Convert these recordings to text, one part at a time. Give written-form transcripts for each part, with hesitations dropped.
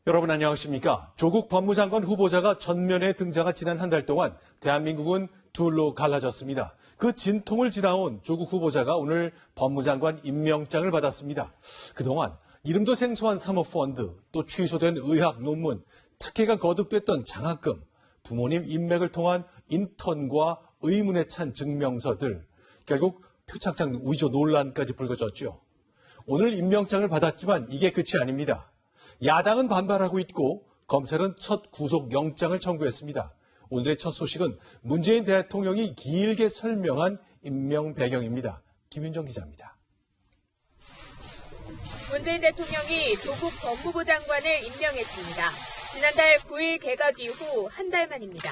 여러분 안녕하십니까? 조국 법무장관 후보자가 전면에 등장한 지난 한 달 동안 대한민국은 둘로 갈라졌습니다. 그 진통을 지나온 조국 후보자가 오늘 법무장관 임명장을 받았습니다. 그동안 이름도 생소한 사모펀드, 또 취소된 의학 논문, 특혜가 거듭됐던 장학금, 부모님 인맥을 통한 인턴과 의문에 찬 증명서들, 결국 표창장 위조 논란까지 불거졌죠. 오늘 임명장을 받았지만 이게 끝이 아닙니다. 야당은 반발하고 있고 검찰은 첫 구속영장을 청구했습니다. 오늘의 첫 소식은 문재인 대통령이 길게 설명한 임명 배경입니다. 김윤정 기자입니다. 문재인 대통령이 조국 법무부 장관을 임명했습니다. 지난달 9일 개각 이후 한 달 만입니다.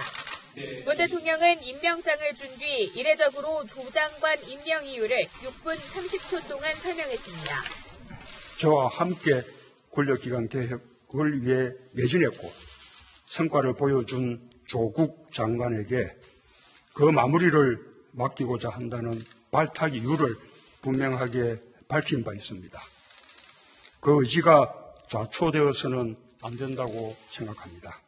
문 대통령은 임명장을 준 뒤 이례적으로 조 장관 임명 이유를 6분 30초 동안 설명했습니다. 저와 함께 권력기관 개혁을 위해 매진했고 성과를 보여준 조국 장관에게 그 마무리를 맡기고자 한다는 발탁 이유를 분명하게 밝힌 바 있습니다. 그 의지가 좌초되어서는 안 된다고 생각합니다.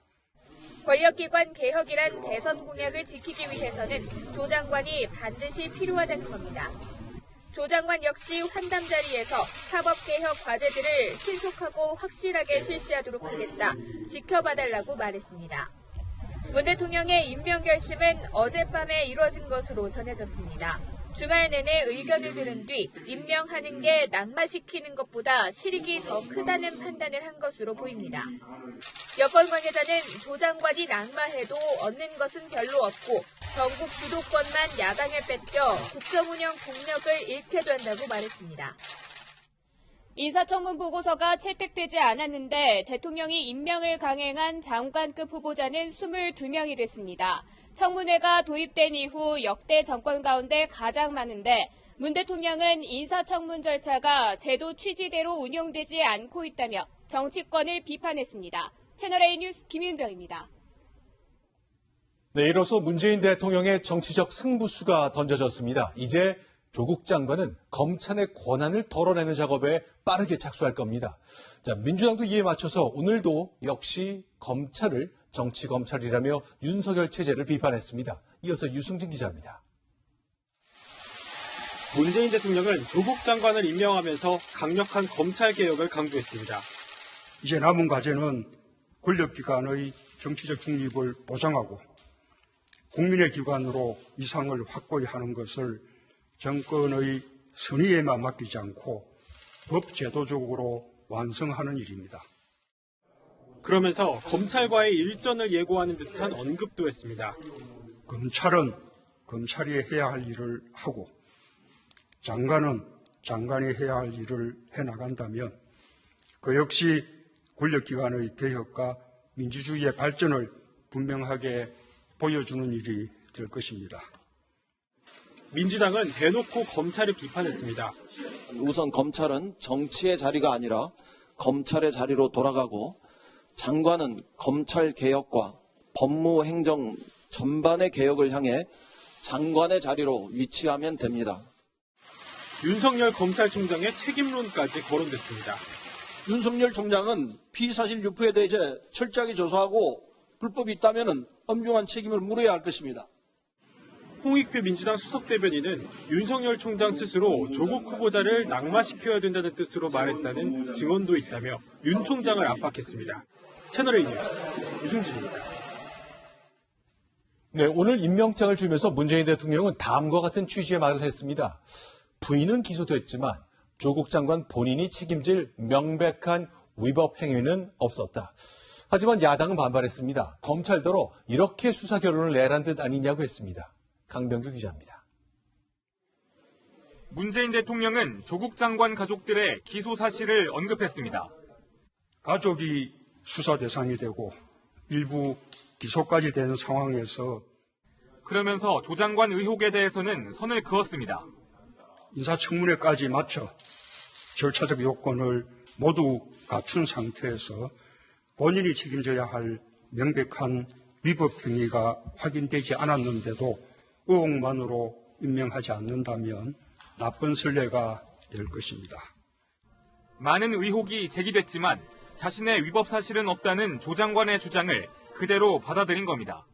권력기관 개혁이란 대선 공약을 지키기 위해서는 조 장관이 반드시 필요하다는 겁니다. 조 장관 역시 환담 자리에서 사법개혁 과제들을 신속하고 확실하게 실시하도록 하겠다, 지켜봐달라고 말했습니다. 문 대통령의 임명 결심은 어젯밤에 이루어진 것으로 전해졌습니다. 주말 내내 의견을 들은 뒤 임명하는 게 낙마시키는 것보다 실익이 더 크다는 판단을 한 것으로 보입니다. 여권 관계자는 조 장관이 낙마해도 얻는 것은 별로 없고 전국 주도권만 야당에 뺏겨 국정운영 동력을 잃게 된다고 말했습니다. 인사청문 보고서가 채택되지 않았는데 대통령이 임명을 강행한 장관급 후보자는 22명이 됐습니다. 청문회가 도입된 이후 역대 정권 가운데 가장 많은데 문 대통령은 인사청문 절차가 제도 취지대로 운영되지 않고 있다며 정치권을 비판했습니다. 채널A 뉴스 김윤정입니다. 네, 이로써 문재인 대통령의 정치적 승부수가 던져졌습니다. 이제 조국 장관은 검찰의 권한을 덜어내는 작업에 빠르게 착수할 겁니다. 자, 민주당도 이에 맞춰서 오늘도 역시 검찰을 정치검찰이라며 윤석열 체제를 비판했습니다. 이어서 유승진 기자입니다. 문재인 대통령은 조국 장관을 임명하면서 강력한 검찰개혁을 강조했습니다. 이제 남은 과제는 권력기관의 정치적 중립을 보장하고 국민의 기관으로 위상을 확고히 하는 것을 정권의 선의에만 맡기지 않고 법제도적으로 완성하는 일입니다. 그러면서 검찰과의 일전을 예고하는 듯한 언급도 했습니다. 검찰은 검찰이 해야 할 일을 하고 장관은 장관이 해야 할 일을 해나간다면 그 역시 권력기관의 개혁과 민주주의의 발전을 분명하게 보여주는 일이 될 것입니다. 민주당은 대놓고 검찰을 비판했습니다. 우선 검찰은 정치의 자리가 아니라 검찰의 자리로 돌아가고 장관은 검찰 개혁과 법무 행정 전반의 개혁을 향해 장관의 자리로 위치하면 됩니다. 윤석열 검찰총장의 책임론까지 거론됐습니다. 윤석열 총장은 피의사실 유포에 대해 철저하게 조사하고 불법이 있다면 엄중한 책임을 물어야 할 것입니다. 홍익표 민주당 수석대변인은 윤석열 총장 스스로 조국 후보자를 낙마시켜야 된다는 뜻으로 말했다는 증언도 있다며 윤 총장을 압박했습니다. 채널A 뉴스 유승진입니다. 네, 오늘 임명장을 주면서 문재인 대통령은 다음과 같은 취지의 말을 했습니다. 부인은 기소됐지만 조국 장관 본인이 책임질 명백한 위법 행위는 없었다. 하지만 야당은 반발했습니다. 검찰대로 이렇게 수사 결론을 내란 듯 아니냐고 했습니다. 강병규 기자입니다. 문재인 대통령은 조국 장관 가족들의 기소 사실을 언급했습니다. 가족이 수사 대상이 되고 일부 기소까지 된 상황에서 그러면서 조 장관 의혹에 대해서는 선을 그었습니다. 인사청문회까지 마쳐 절차적 요건을 모두 갖춘 상태에서 본인이 책임져야 할 명백한 위법 행위가 확인되지 않았는데도 의혹만으로 임명하지 않는다면 나쁜 선례가 될 것입니다. 많은 의혹이 제기됐지만 자신의 위법 사실은 없다는 조 장관의 주장을 그대로 받아들인 겁니다.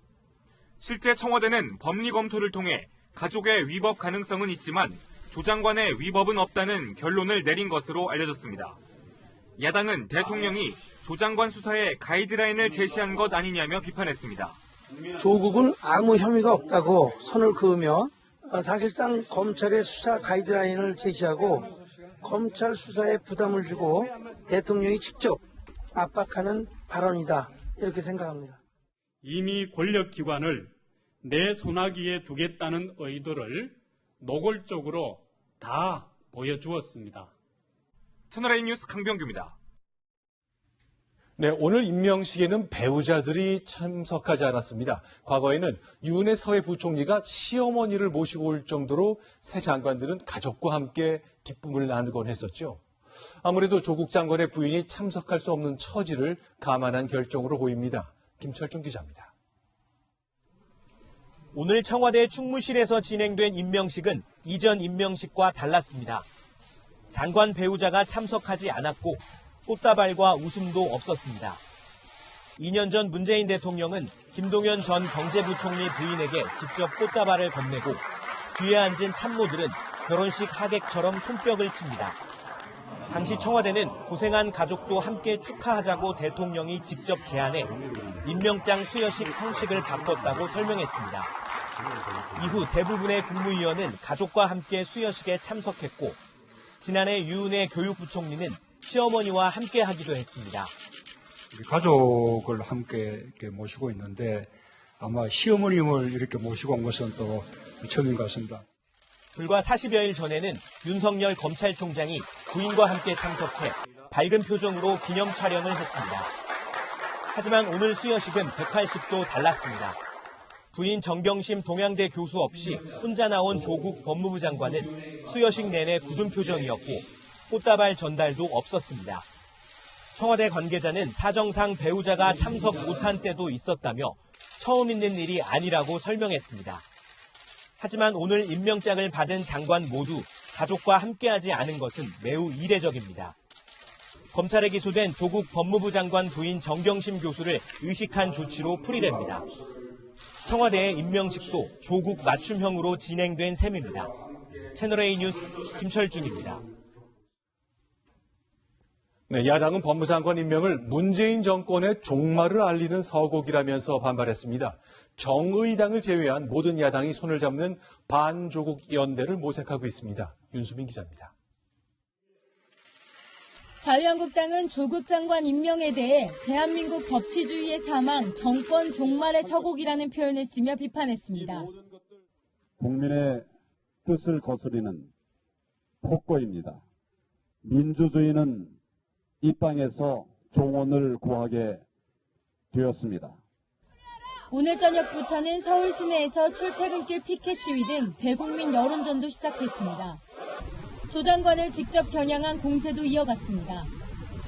실제 청와대는 법리 검토를 통해 가족의 위법 가능성은 있지만 조 장관의 위법은 없다는 결론을 내린 것으로 알려졌습니다. 야당은 대통령이 조 장관 수사에 가이드라인을 제시한 것 아니냐며 비판했습니다. 조국은 아무 혐의가 없다고 선을 그으며 사실상 검찰의 수사 가이드라인을 제시하고 검찰 수사에 부담을 주고 대통령이 직접 압박하는 발언이다, 이렇게 생각합니다. 이미 권력기관을 내 손아귀에 두겠다는 의도를 노골적으로 다 보여주었습니다. 채널A 뉴스 강병규입니다. 네, 오늘 임명식에는 배우자들이 참석하지 않았습니다. 과거에는 유은혜 사회부총리가 시어머니를 모시고 올 정도로 새 장관들은 가족과 함께 기쁨을 나누곤 했었죠. 아무래도 조국 장관의 부인이 참석할 수 없는 처지를 감안한 결정으로 보입니다. 김철중 기자입니다. 오늘 청와대 충무실에서 진행된 임명식은 이전 임명식과 달랐습니다. 장관 배우자가 참석하지 않았고 꽃다발과 웃음도 없었습니다. 2년 전 문재인 대통령은 김동연 전 경제부총리 부인에게 직접 꽃다발을 건네고 뒤에 앉은 참모들은 결혼식 하객처럼 손뼉을 칩니다. 당시 청와대는 고생한 가족도 함께 축하하자고 대통령이 직접 제안해 임명장 수여식 형식을 바꿨다고 설명했습니다. 이후 대부분의 국무위원은 가족과 함께 수여식에 참석했고 지난해 유은혜 교육부총리는 시어머니와 함께 하기도 했습니다. 가족을 함께 이렇게 모시고 있는데 아마 시어머님을 이렇게 모시고 온 것은 또 처음인 것 같습니다. 불과 40여일 전에는 윤석열 검찰총장이 부인과 함께 참석해 밝은 표정으로 기념 촬영을 했습니다. 하지만 오늘 수여식은 180도 달랐습니다. 부인 정경심 동양대 교수 없이 혼자 나온 조국 법무부 장관은 수여식 내내 굳은 표정이었고 꽃다발 전달도 없었습니다. 청와대 관계자는 사정상 배우자가 참석 못한 때도 있었다며 처음 있는 일이 아니라고 설명했습니다. 하지만 오늘 임명장을 받은 장관 모두 가족과 함께하지 않은 것은 매우 이례적입니다. 검찰에 기소된 조국 법무부 장관 부인 정경심 교수를 의식한 조치로 풀이됩니다. 청와대의 임명식도 조국 맞춤형으로 진행된 셈입니다. 채널A 뉴스 김철중입니다. 네, 야당은 법무장관 임명을 문재인 정권의 종말을 알리는 서곡이라면서 반발했습니다. 정의당을 제외한 모든 야당이 손을 잡는 반조국 연대를 모색하고 있습니다. 윤수민 기자입니다. 자유한국당은 조국 장관 임명에 대해 대한민국 법치주의의 사망, 정권 종말의 서곡이라는 표현을 쓰며 비판했습니다. 국민의 뜻을 거스리는 폭거입니다. 민주주의는 이 땅에서 종언을 구하게 되었습니다. 오늘 저녁부터는 서울 시내에서 출퇴근길 피켓 시위 등 대국민 여론전도 시작했습니다. 조 장관을 직접 겨냥한 공세도 이어갔습니다.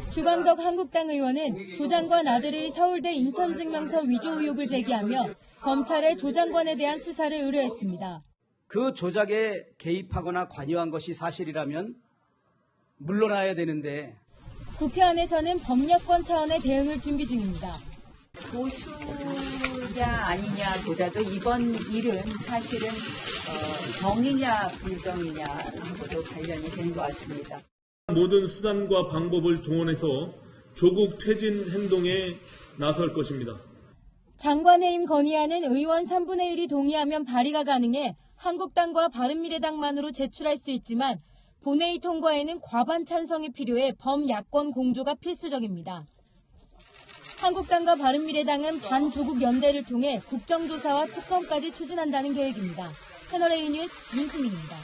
주광덕 한국당 의원은 조 장관 아들의 서울대 인턴 증명서 위조 의혹을 제기하며 검찰에 조 장관에 대한 수사를 의뢰했습니다. 그 조작에 개입하거나 관여한 것이 사실이라면 물러나야 되는데 국회 안에서는 법야권 차원의 대응을 준비 중입니다. 보수냐 아니냐보다도 이번 일은 사실은 정의냐 불정이냐하고도 관련이 되는 것 같습니다. 모든 수단과 방법을 동원해서 조국 퇴진 행동에 나설 것입니다. 장관해임 건의안은 의원 3분의 1이 동의하면 발의가 가능해 한국당과 바른미래당만으로 제출할 수 있지만 본회의 통과에는 과반 찬성이 필요해 범야권 공조가 필수적입니다. 한국당과 바른미래당은 반조국 연대를 통해 국정조사와 특검까지 추진한다는 계획입니다. 채널A 뉴스 윤수민입니다.